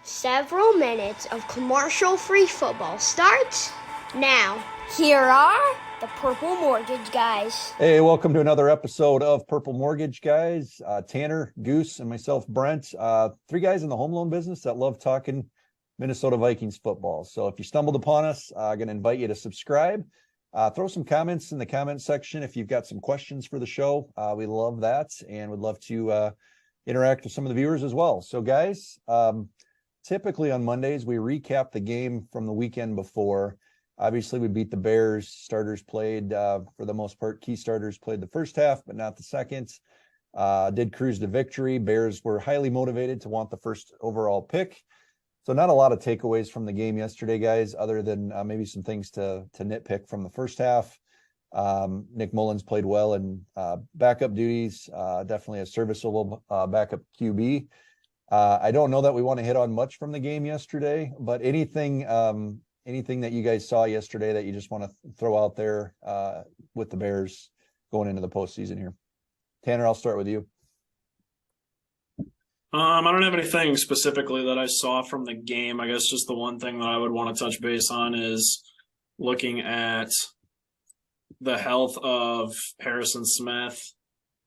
Several minutes of commercial-free football starts now. Here are the Purple Mortgage Guys. Hey, welcome to another episode of Purple Mortgage Guys. Tanner, Goose, and myself, Brent. Three guys in the home loan business that love talking Minnesota Vikings football. So if you stumbled upon us, I'm going to invite you to subscribe. Throw some comments in the comment section if you've got some questions for the show. We love that and would love to interact with some of the viewers as well. So guys, typically on Mondays, we recap the game from the weekend before. Obviously, we beat the Bears. Starters played, for the most part, key starters played the first half, but not the second. Did cruise to victory. Bears were highly motivated to want the first overall pick. So not a lot of takeaways from the game yesterday, guys, other than maybe some things to nitpick from the first half. Nick Mullins played well in backup duties, definitely a serviceable backup QB. I don't know that we want to hit on much from the game yesterday, but anything that you guys saw yesterday that you just want to throw out there with the Bears going into the postseason here? Tanner, I'll start with you. I don't have anything specifically that I saw from the game. I guess just the one thing that I would want to touch base on is looking at the health of Harrison Smith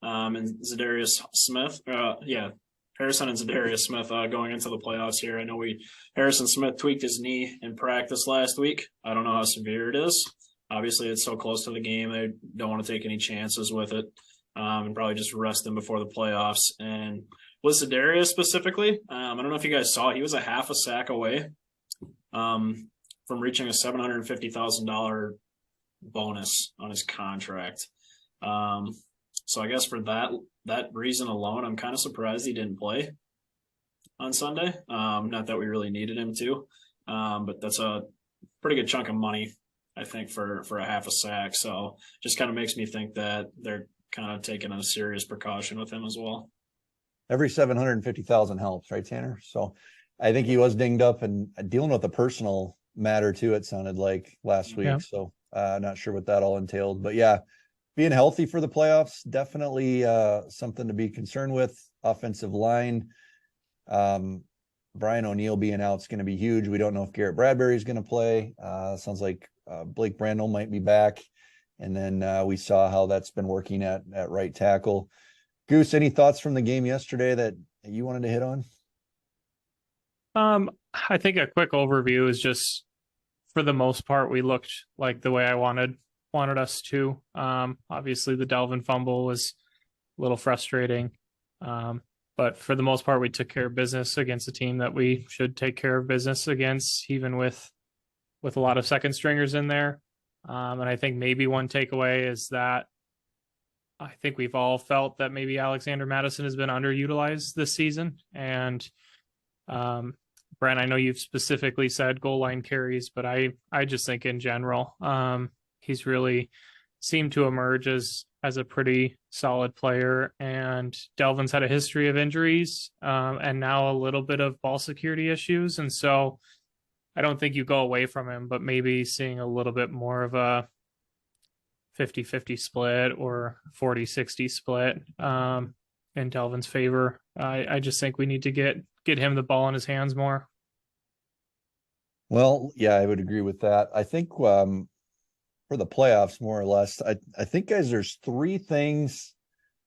and Zadarius Smith. Harrison and Zadarius Smith going into the playoffs here. I know Harrison Smith tweaked his knee in practice last week. I don't know how severe it is. Obviously, it's so close to the game. They don't want to take any chances with it and probably just rest him before the playoffs. And with Zadarius specifically, I don't know if you guys saw, he was a half a sack away from reaching a $750,000 bonus on his contract. So I guess for that reason alone, I'm kind of surprised he didn't play on Sunday. Not that we really needed him to, but that's a pretty good chunk of money, I think, for a half a sack. So just kind of makes me think that they're kind of taking a serious precaution with him as well. Every 750,000 helps, right, Tanner? So I think he was dinged up and dealing with a personal matter too, it sounded like last week. Yeah. So not sure what that all entailed, but yeah, being healthy for the playoffs, definitely something to be concerned with. Offensive line, Brian O'Neill being out is going to be huge. We don't know if Garrett Bradbury is going to play. Sounds like Blake Brandel might be back. And then we saw how that's been working at right tackle. Goose, any thoughts from the game yesterday that you wanted to hit on? I think a quick overview is just, for the most part, we looked like the way I wanted us to. Obviously the Dalvin fumble was a little frustrating. But for the most part, we took care of business against a team that we should take care of business against, even with a lot of second stringers in there. And I think maybe one takeaway is that I think we've all felt that maybe Alexander Mattison has been underutilized this season. And Brent, I know you've specifically said goal line carries, but I just think in general, he's really seemed to emerge as a pretty solid player. And Delvin's had a history of injuries and now a little bit of ball security issues. And so I don't think you go away from him, but maybe seeing a little bit more of a 50-50 split or 40-60 split in Delvin's favor. I just think we need to get him the ball in his hands more. Well, yeah, I would agree with that. I think for the playoffs, more or less, I think, guys, there's three things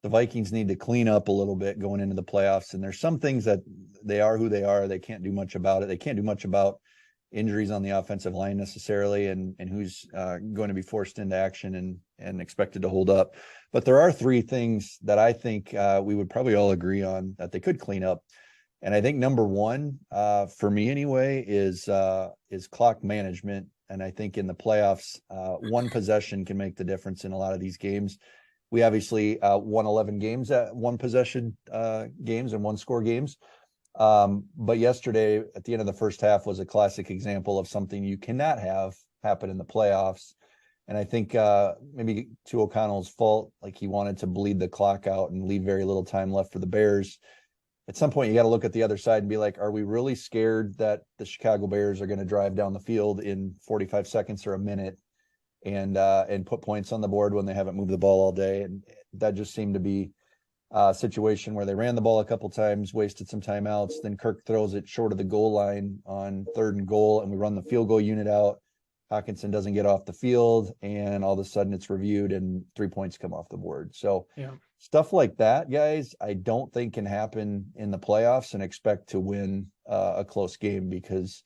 the Vikings need to clean up a little bit going into the playoffs. And there's some things that they are who they are. They can't do much about it. They can't do much about injuries on the offensive line necessarily, and who's going to be forced into action and expected to hold up. But there are three things that I think we would probably all agree on that they could clean up. And I think number one, for me anyway, is clock management. And I think in the playoffs, one possession can make the difference in a lot of these games. We obviously won 11 games at one possession games and one score games. But yesterday at the end of the first half was a classic example of something you cannot have happen in the playoffs. And I think maybe to O'Connell's fault, like he wanted to bleed the clock out and leave very little time left for the Bears. At some point, you got to look at the other side and be like, are we really scared that the Chicago Bears are going to drive down the field in 45 seconds or a minute and put points on the board when they haven't moved the ball all day? And that just seemed to be situation where they ran the ball a couple times, wasted some timeouts. Then Kirk throws it short of the goal line on 3rd and goal, and we run the field goal unit out. Hawkinson doesn't get off the field, and all of a sudden it's reviewed and 3 points come off the board. So stuff like that, guys, I don't think can happen in the playoffs and expect to win a close game, because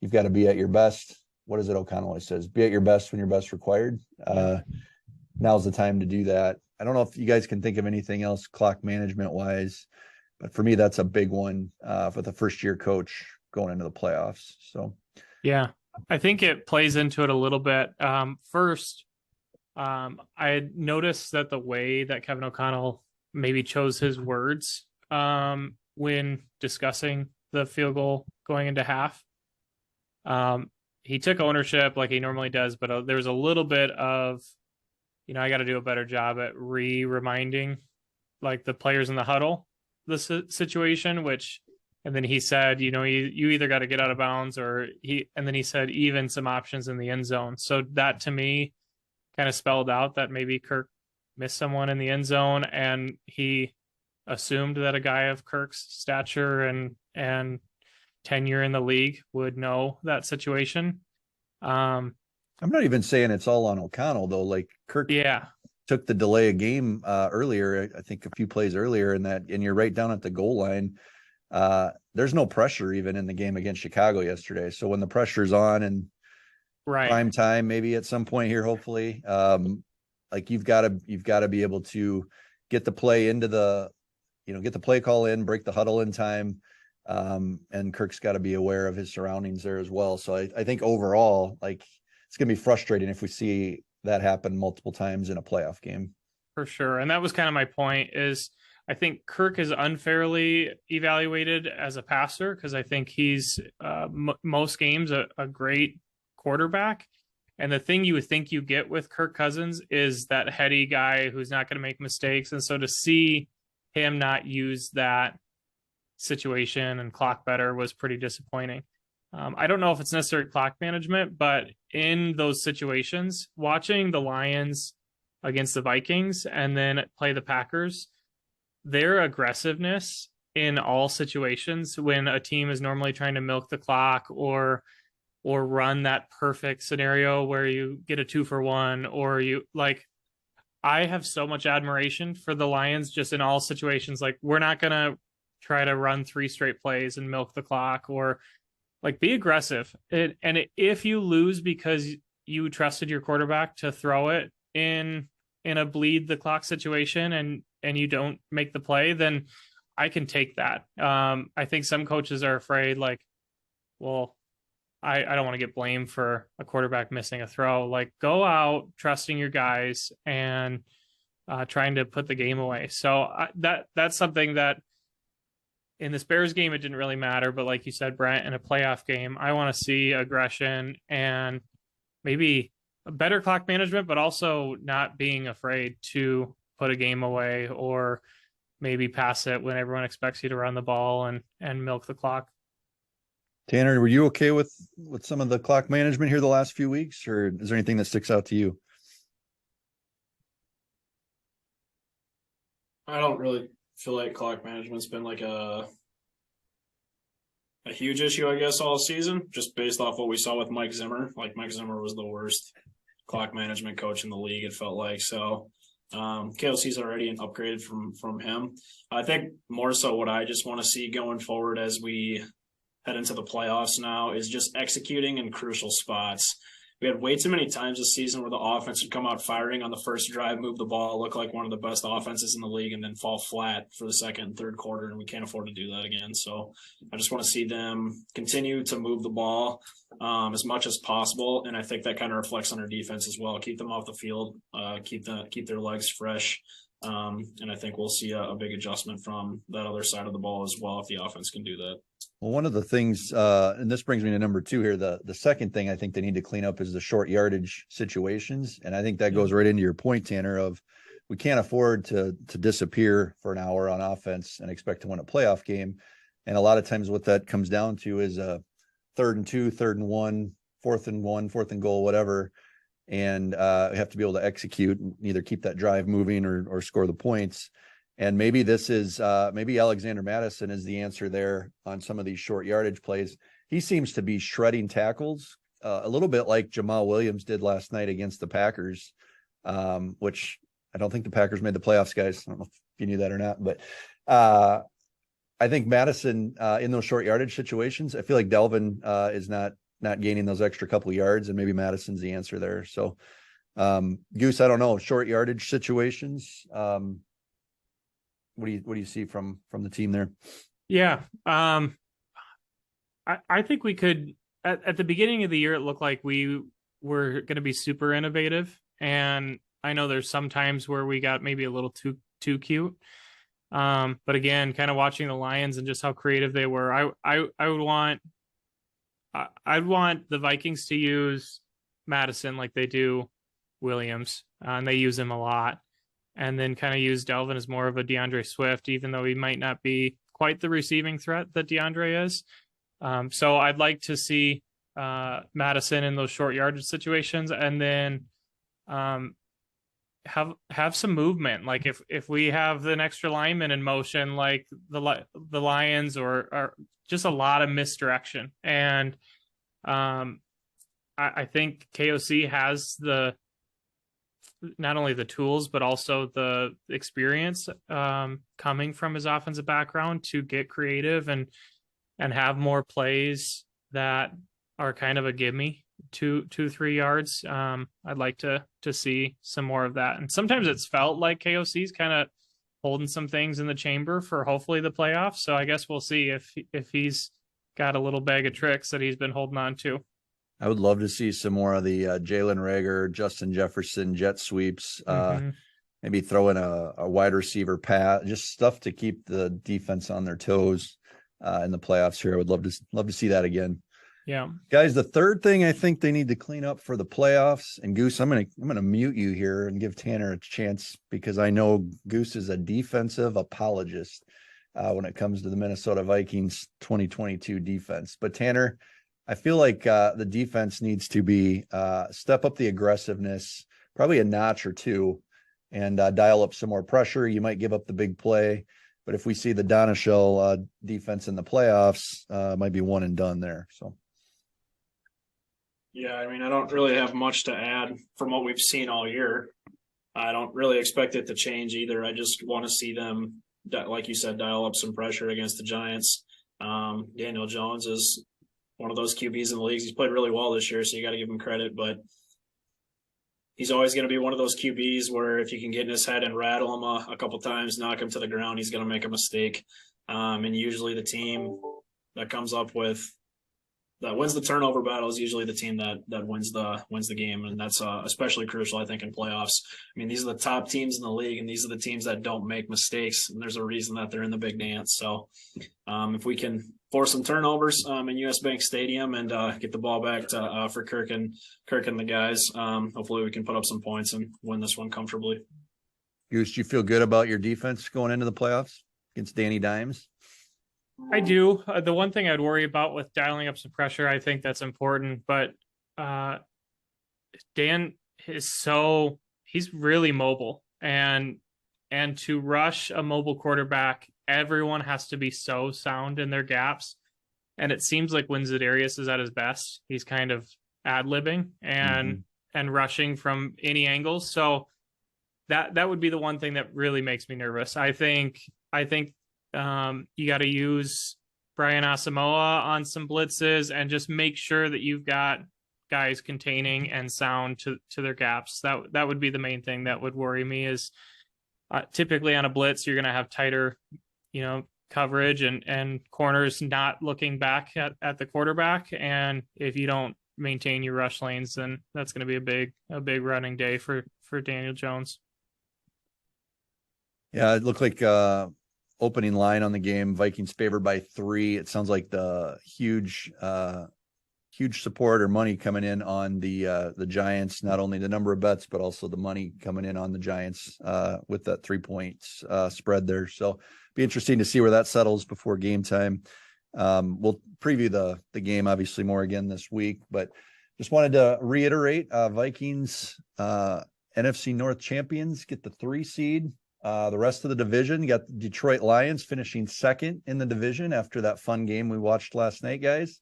you've got to be at your best. What is it O'Connell always says? Be at your best when your best required. Now's the time to do that. I don't know if you guys can think of anything else clock management wise, but for me, that's a big one for the first year coach going into the playoffs. So, yeah, I think it plays into it a little bit. First, I had noticed that the way that Kevin O'Connell maybe chose his words when discussing the field goal going into half, he took ownership like he normally does, but there was a little bit of, I got to do a better job at reminding like the players in the huddle the situation, and then he said, you either got to get out of bounds and then he said even some options in the end zone. So that to me kind of spelled out that maybe Kirk missed someone in the end zone, and he assumed that a guy of Kirk's stature and tenure in the league would know that situation. I'm not even saying it's all on O'Connell though. Like Kirk took the delay of game earlier, I think a few plays earlier, and you're right down at the goal line. There's no pressure even in the game against Chicago yesterday. So when the pressure's on and prime time, maybe at some point here, hopefully, like you've got to be able to get the play into get the play call in, break the huddle in time. And Kirk's got to be aware of his surroundings there as well. So I think overall, like, it's going to be frustrating if we see that happen multiple times in a playoff game. For sure. And that was kind of my point, is I think Kirk is unfairly evaluated as a passer, because I think he's most games a great quarterback. And the thing you would think you get with Kirk Cousins is that heady guy who's not going to make mistakes. And so to see him not use that situation and clock better was pretty disappointing. I don't know if it's necessarily clock management, but in those situations, watching the Lions against the Vikings and then play the Packers, their aggressiveness in all situations when a team is normally trying to milk the clock or run that perfect scenario where you get a 2-for-1, or I have so much admiration for the Lions just in all situations. Like, we're not going to try to run 3 straight plays and milk the clock, or be aggressive. And if you lose because you trusted your quarterback to throw it in a bleed the clock situation and you don't make the play, then I can take that. I think some coaches are afraid, I don't want to get blamed for a quarterback missing a throw. Go out trusting your guys and trying to put the game away. So that's something that in this Bears game, it didn't really matter. But like you said, Brent, in a playoff game, I want to see aggression and maybe a better clock management, but also not being afraid to put a game away or maybe pass it when everyone expects you to run the ball and milk the clock. Tanner, were you okay with some of the clock management here the last few weeks, or is there anything that sticks out to you? I don't really feel like clock management's been a huge issue, I guess, all season, just based off what we saw with Mike Zimmer. Mike Zimmer was the worst clock management coach in the league, it felt like. So KOC's already an upgrade from him. I think more so what I just want to see going forward as we head into the playoffs now is just executing in crucial spots. We had way too many times this season where the offense would come out firing on the first drive, move the ball, look like one of the best offenses in the league, and then fall flat for the second and third quarter, and we can't afford to do that again. So I just want to see them continue to move the ball as much as possible, and I think that kind of reflects on our defense as well. Keep them off the field, keep their legs fresh, and I think we'll see a big adjustment from that other side of the ball as well if the offense can do that. Well, one of the things, and this brings me to number 2 here, the second thing I think they need to clean up is the short yardage situations. And I think that goes right into your point, Tanner, of we can't afford to disappear for an hour on offense and expect to win a playoff game. And a lot of times what that comes down to is a 3rd and 2, 3rd and 1, 4th and 1, 4th and goal, whatever. And we have to be able to execute and either keep that drive moving or score the points. And maybe this is maybe Alexander Madison is the answer there on some of these short yardage plays. He seems to be shredding tackles a little bit like Jamal Williams did last night against the Packers, which I don't think the Packers made the playoffs, guys. I don't know if you knew that or not, but I think Madison in those short yardage situations, I feel like Delvin is not gaining those extra couple yards, and maybe Madison's the answer there. So Goose, I don't know, short yardage situations. What do you see from the team there? Yeah. I think we could at the beginning of the year, it looked like we were going to be super innovative. And I know there's some times where we got maybe a little too cute. But again, kind of watching the Lions and just how creative they were, I'd want the Vikings to use Madison like they do Williams, and they use him a lot, and then kind of use Delvin as more of a DeAndre Swift, even though he might not be quite the receiving threat that DeAndre is. So I'd like to see Madison in those short yardage situations, and then have some movement. Like if we have an extra lineman in motion, like the Lions, or just a lot of misdirection. And I think KOC has not only the tools, but also the experience coming from his offensive background to get creative and have more plays that are kind of a gimme 2-3 yards. I'd like to see some more of that. And sometimes it's felt like KOC's kind of holding some things in the chamber for hopefully the playoffs. So I guess we'll see if he's got a little bag of tricks that he's been holding on to. I would love to see some more of the Jalen Reagor, Justin Jefferson jet sweeps. Maybe throw in a wide receiver pass, just stuff to keep the defense on their toes in the playoffs here. I would love to see that again. Yeah, guys, the third thing I think they need to clean up for the playoffs, and Goose, I'm gonna mute you here and give Tanner a chance, because I know Goose is a defensive apologist when it comes to the Minnesota Vikings 2022 defense. But Tanner, I feel like the defense needs to be step up the aggressiveness, probably a notch or two, and dial up some more pressure. You might give up the big play, but if we see the Donashell defense in the playoffs, might be one and done there. So. Yeah, I mean, I don't really have much to add from what we've seen all year. I don't really expect it to change either. I just want to see them, like you said, dial up some pressure against the Giants. Daniel Jones is one of those QBs in the leagues. He's played really well this year, so you got to give him credit. But he's always going to be one of those QBs where if you can get in his head and rattle him a couple times, knock him to the ground, he's going to make a mistake. And usually the team that comes up with that wins the turnover battle is usually the team that wins the game, and that's especially crucial, I think, in playoffs. I mean, these are the top teams in the league, and these are the teams that don't make mistakes, and there's a reason that they're in the big dance. So if we can force some turnovers in US Bank Stadium and get the ball back to for Kirk and the guys, hopefully we can put up some points and win this one comfortably. Goose, do you feel good about your defense going into the playoffs against Danny Dimes? I do. The one thing I'd worry about with dialing up some pressure, I think that's important, but Dan is he's really mobile, and to rush a mobile quarterback, everyone has to be so sound in their gaps. And it seems like when Za'Darius is at his best, he's kind of ad-libbing and rushing from any angle. So that would be the one thing that really makes me nervous. I think you got to use Brian Asamoah on some blitzes and just make sure that you've got guys containing and sound to their gaps. That would be the main thing that would worry me is typically on a blitz, you're going to have tighter, coverage and corners not looking back at the quarterback. And if you don't maintain your rush lanes, then that's going to be a big running day for Daniel Jones. Yeah, it looked like opening line on the game, Vikings favored by 3. It sounds like the huge support or money coming in on the Giants, not only the number of bets, but also the money coming in on the Giants with that 3 points spread there. So be interesting to see where that settles before game time. We'll preview the game obviously more again this week, but just wanted to reiterate Vikings NFC North champions get the 3 seed. The rest of the division, you got the Detroit Lions finishing second in the division after that fun game we watched last night, guys.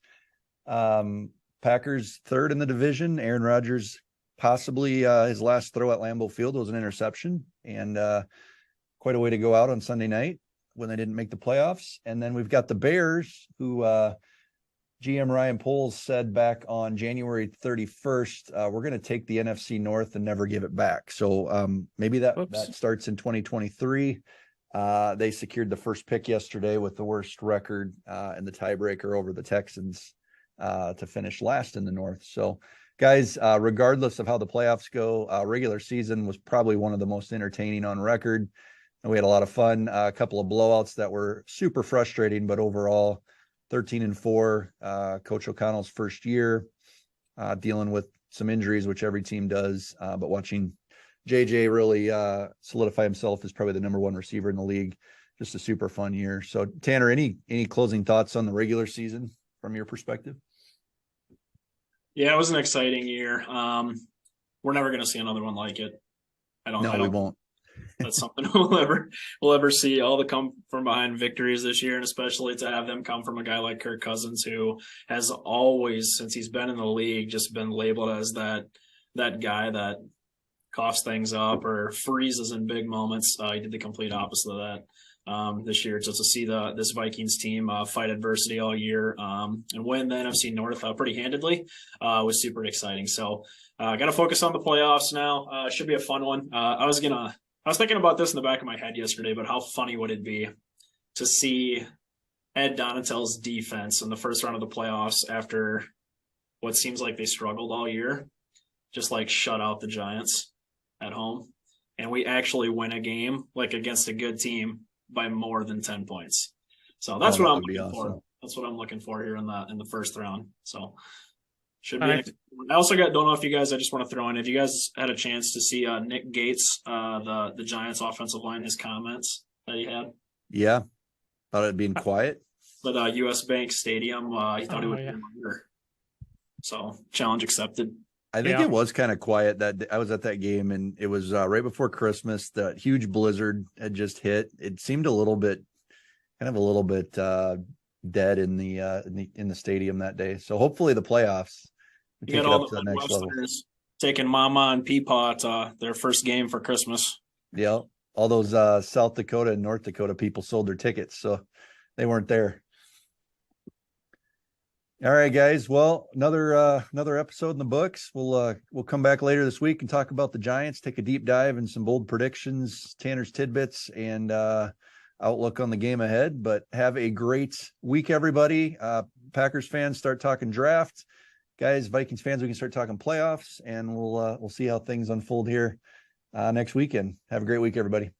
Packers third in the division. Aaron Rodgers possibly his last throw at Lambeau Field was an interception, and quite a way to go out on Sunday night when they didn't make the playoffs. And then we've got the Bears, who GM Ryan Poles said back on January 31st, we're going to take the NFC North and never give it back. So maybe that starts in 2023. They secured the first pick yesterday with the worst record and the tiebreaker over the Texans to finish last in the North. So, guys, regardless of how the playoffs go, regular season was probably one of the most entertaining on record. And we had a lot of fun, a couple of blowouts that were super frustrating, but overall 13-4, Coach O'Connell's first year, dealing with some injuries, which every team does. But watching JJ really solidify himself as probably the number one receiver in the league, just a super fun year. So Tanner, any closing thoughts on the regular season from your perspective? Yeah, it was an exciting year. We're never going to see another one like it. We won't. That's something we'll ever see. All the come from behind victories this year, and especially to have them come from a guy like Kirk Cousins, who has always, since he's been in the league, just been labeled as that guy that coughs things up or freezes in big moments. He did the complete opposite of that this year. Just to see this Vikings team fight adversity all year and win the NFC North pretty handedly was super exciting. So got to focus on the playoffs now. Should be a fun one. I was thinking about this in the back of my head yesterday, but how funny would it be to see Ed Donatell's defense in the first round of the playoffs after what seems like they struggled all year, just like shut out the Giants at home, and we actually win a game like against a good team by more than 10 points. So that's what I'm looking for. That's what I'm looking for here in the first round. So should be. I also don't know if you guys, I just want to throw in, if you guys had a chance to see Nick Gates, the Giants offensive line, his comments that he had. Yeah. Thought it'd been quiet. But US Bank Stadium, he thought he would be longer. So challenge accepted. I think it was kind of quiet that I was at that game, and it was right before Christmas. The huge blizzard had just hit. It seemed a little bit dead in the stadium that day. So hopefully the playoffs you got all the Midwesterners taking Mama and Peapot their first game for Christmas. Yeah, all those South Dakota and North Dakota people sold their tickets, so they weren't there. All right, guys. Well, another episode in the books. We'll come back later this week and talk about the Giants, take a deep dive and some bold predictions, Tanner's tidbits, and outlook on the game ahead. But have a great week, everybody. Packers fans, start talking draft. Guys, Vikings fans, we can start talking playoffs, and we'll see how things unfold here next weekend. Have a great week, everybody.